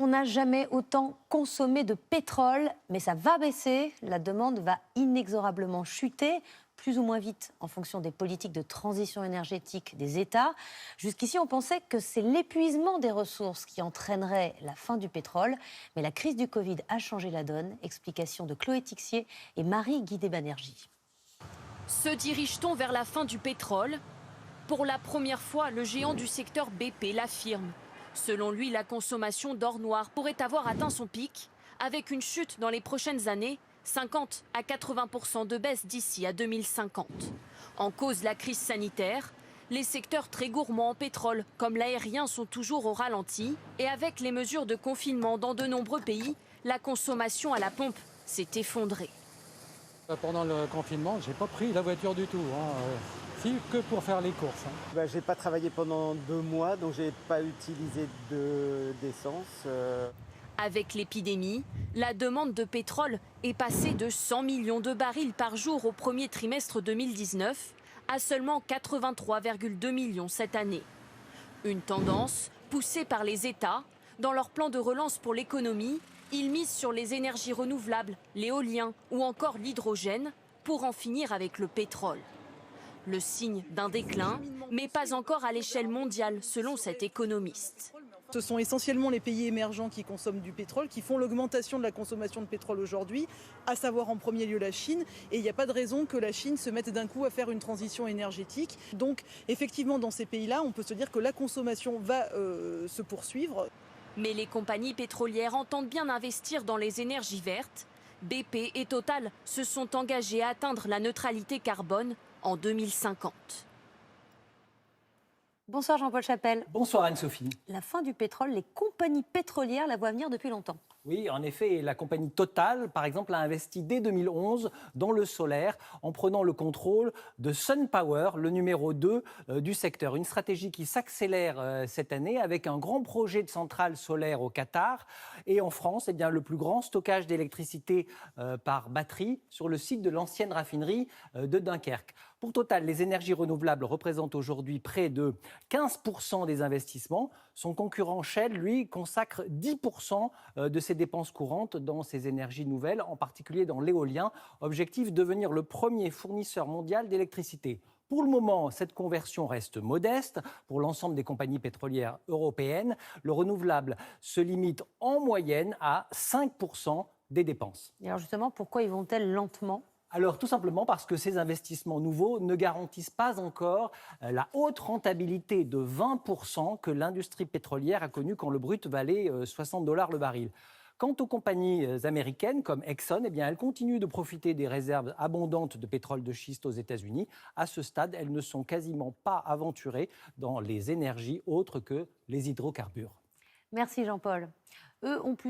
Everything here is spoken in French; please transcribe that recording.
On n'a jamais autant consommé de pétrole, mais ça va baisser. La demande va inexorablement chuter, plus ou moins vite en fonction des politiques de transition énergétique des États. Jusqu'ici, on pensait que c'est l'épuisement des ressources qui entraînerait la fin du pétrole. Mais la crise du Covid a changé la donne. Explication de Chloé Tixier et Marie Guidé-Banerjee. Se dirige-t-on vers la fin du pétrole? Pour la première fois, le géant du secteur BP l'affirme. Selon lui, la consommation d'or noir pourrait avoir atteint son pic, avec une chute dans les prochaines années, 50 à 80% de baisse d'ici à 2050. En cause, la crise sanitaire. Les secteurs très gourmands en pétrole, comme l'aérien, sont toujours au ralenti. Et avec les mesures de confinement dans de nombreux pays, la consommation à la pompe s'est effondrée. Pendant le confinement, j'ai pas pris la voiture du tout. Si, que pour faire les courses. J'ai pas travaillé pendant 2 mois, donc j'ai pas utilisé d'essence. Avec l'épidémie, la demande de pétrole est passée de 100 millions de barils par jour au premier trimestre 2019 à seulement 83,2 millions cette année. Une tendance poussée par les États. Dans leur plan de relance pour l'économie, ils misent sur les énergies renouvelables, l'éolien ou encore l'hydrogène pour en finir avec le pétrole. Le signe d'un déclin, mais pas encore à l'échelle mondiale, selon cet économiste. Ce sont essentiellement les pays émergents qui consomment du pétrole, qui font l'augmentation de la consommation de pétrole aujourd'hui, à savoir en premier lieu la Chine. Et il n'y a pas de raison que la Chine se mette d'un coup à faire une transition énergétique. Donc effectivement, dans ces pays-là, on peut se dire que la consommation va se poursuivre. Mais les compagnies pétrolières entendent bien investir dans les énergies vertes. BP et Total se sont engagés à atteindre la neutralité carbone en 2050. Bonsoir Jean-Paul Chapelle. Bonsoir Anne-Sophie. La fin du pétrole, les compagnies pétrolières la voient venir depuis longtemps. Oui, en effet, la compagnie Total, par exemple, a investi dès 2011 dans le solaire en prenant le contrôle de SunPower, le numéro 2 du secteur. Une stratégie qui s'accélère cette année avec un grand projet de centrale solaire au Qatar et en France, le plus grand stockage d'électricité par batterie sur le site de l'ancienne raffinerie de Dunkerque. Pour Total, les énergies renouvelables représentent aujourd'hui près de 15% des investissements. Son concurrent Shell, lui, consacre 10% de ses dépenses courantes dans ces énergies nouvelles, en particulier dans l'éolien. Objectif, devenir le premier fournisseur mondial d'électricité. Pour le moment, cette conversion reste modeste pour l'ensemble des compagnies pétrolières européennes. Le renouvelable se limite en moyenne à 5% des dépenses. Et alors justement, pourquoi y vont-elles lentement ? Alors tout simplement parce que ces investissements nouveaux ne garantissent pas encore la haute rentabilité de 20% que l'industrie pétrolière a connue quand le brut valait $60 le baril. Quant aux compagnies américaines comme Exxon, elles continuent de profiter des réserves abondantes de pétrole de schiste aux États-Unis. À ce stade, elles ne sont quasiment pas aventurées dans les énergies autres que les hydrocarbures. Merci Jean-Paul. Eux ont plus